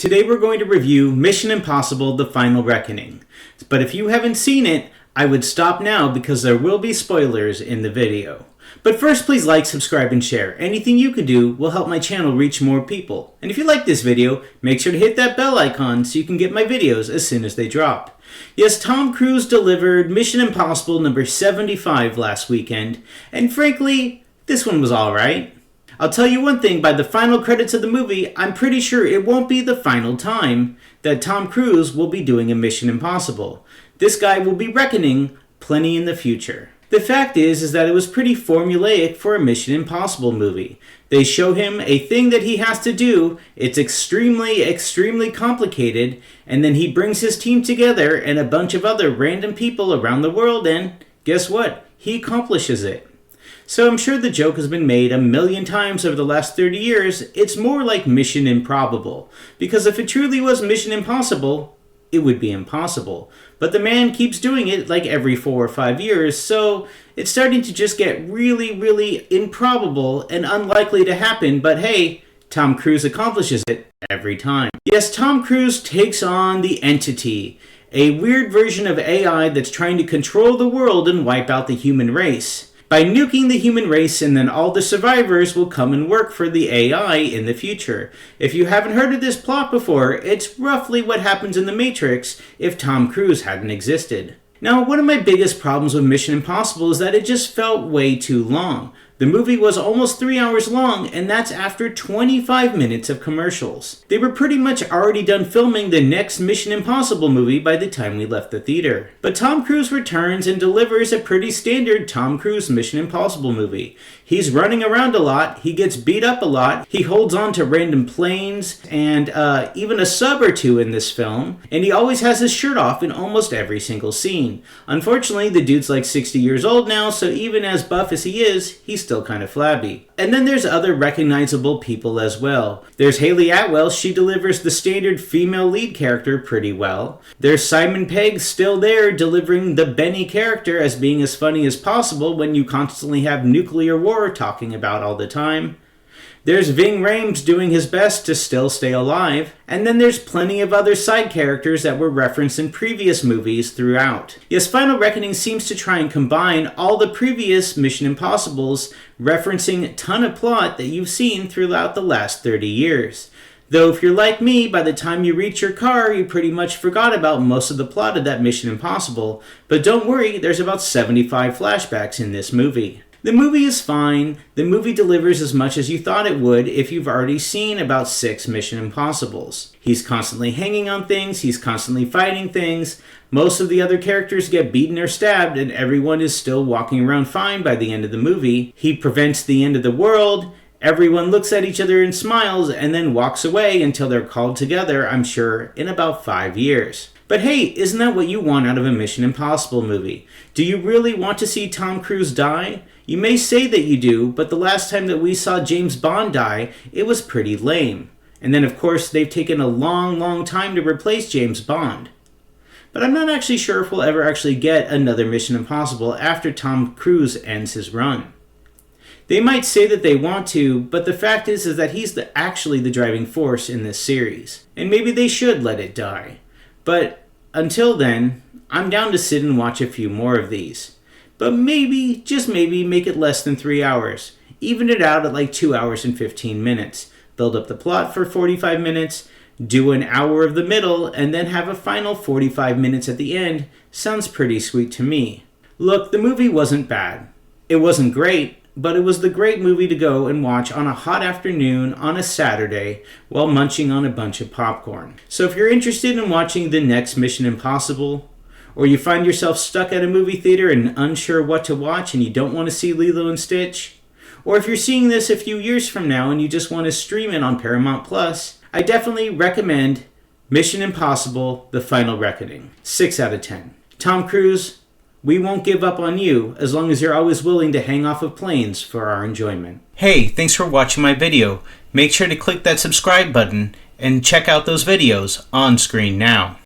Today we're going to review Mission Impossible: The Final Reckoning. But if you haven't seen it, I would stop now because there will be spoilers in the video. But first, please like, subscribe, and share. Anything you can do will help my channel reach more people. And if you like this video, make sure to hit that bell icon so you can get my videos as soon as they drop. Yes, Tom Cruise delivered Mission Impossible number 75 last weekend, and frankly, this one was alright. I'll tell you one thing, by the final credits of the movie, I'm pretty sure it won't be the final time that Tom Cruise will be doing a Mission Impossible. This guy will be reckoning plenty in the future. The fact is that it was pretty formulaic for a Mission Impossible movie. They show him a thing that he has to do, it's extremely complicated, and then he brings his team together and a bunch of other random people around the world, and guess what? He accomplishes it. So I'm sure the joke has been made a million times over the last 30 years, it's more like Mission Improbable. Because if it truly was Mission Impossible, it would be impossible. But the man keeps doing it like every 4 or 5 years, so it's starting to just get really improbable and unlikely to happen, but hey, Tom Cruise accomplishes it every time. Yes, Tom Cruise takes on the Entity, a weird version of AI that's trying to control the world and wipe out the human race. By nuking the human race, and then all the survivors will come and work for the AI in the future. If you haven't heard of this plot before, it's roughly what happens in The Matrix if Tom Cruise hadn't existed. Now, one of my biggest problems with Mission Impossible is that it just felt way too long. The movie was almost 3 hours long, and that's after 25 minutes of commercials. They were pretty much already done filming the next Mission Impossible movie by the time we left the theater. But Tom Cruise returns and delivers a pretty standard Tom Cruise Mission Impossible movie. He's running around a lot, he gets beat up a lot, he holds on to random planes, and even a sub or two in this film, and he always has his shirt off in almost every single scene. Unfortunately, the dude's like 60 years old now, so even as buff as he is, he's still kind of flabby. And then there's other recognizable people as well. There's Hayley Atwell, she delivers the standard female lead character pretty well. There's Simon Pegg still there, delivering the Benny character as being as funny as possible when you constantly have nuclear war talking about all the time. There's Ving Rhames doing his best to still stay alive, and then there's plenty of other side characters that were referenced in previous movies throughout. Yes, Final Reckoning seems to try and combine all the previous Mission Impossibles, referencing a ton of plot that you've seen throughout the last 30 years. Though if you're like me, by the time you reach your car, you pretty much forgot about most of the plot of that Mission Impossible, but don't worry, there's about 75 flashbacks in this movie. The movie is fine. The movie delivers as much as you thought it would if you've already seen about 6 Mission Impossibles. He's constantly hanging on things, he's constantly fighting things, most of the other characters get beaten or stabbed, and everyone is still walking around fine by the end of the movie. He prevents the end of the world, everyone looks at each other and smiles, and then walks away until they're called together, I'm sure, in about 5 years. But hey, isn't that what you want out of a Mission Impossible movie? Do you really want to see Tom Cruise die? You may say that you do, but the last time that we saw James Bond die, it was pretty lame. And then of course they've taken a long time to replace James Bond. But I'm not actually sure if we'll ever actually get another Mission Impossible after Tom Cruise ends his run. They might say that they want to, but the fact is that he's actually the driving force in this series. And maybe they should let it die. But until then, I'm down to sit and watch a few more of these. But maybe, just maybe, make it less than 3 hours. Even it out at like 2 hours and 15 minutes. Build up the plot for 45 minutes, do an hour of the middle, and then have a final 45 minutes at the end. Sounds pretty sweet to me. Look, the movie wasn't bad. It wasn't great, but it was the great movie to go and watch on a hot afternoon on a Saturday while munching on a bunch of popcorn. So if you're interested in watching the next Mission Impossible, or you find yourself stuck at a movie theater and unsure what to watch and you don't want to see Lilo and Stitch, or if you're seeing this a few years from now and you just want to stream it on Paramount Plus, I definitely recommend Mission Impossible: The Final Reckoning. 6 out of 10. Tom Cruise, we won't give up on you as long as you're always willing to hang off of planes for our enjoyment. Hey, thanks for watching my video. Make sure to click that subscribe button and check out those videos on screen now.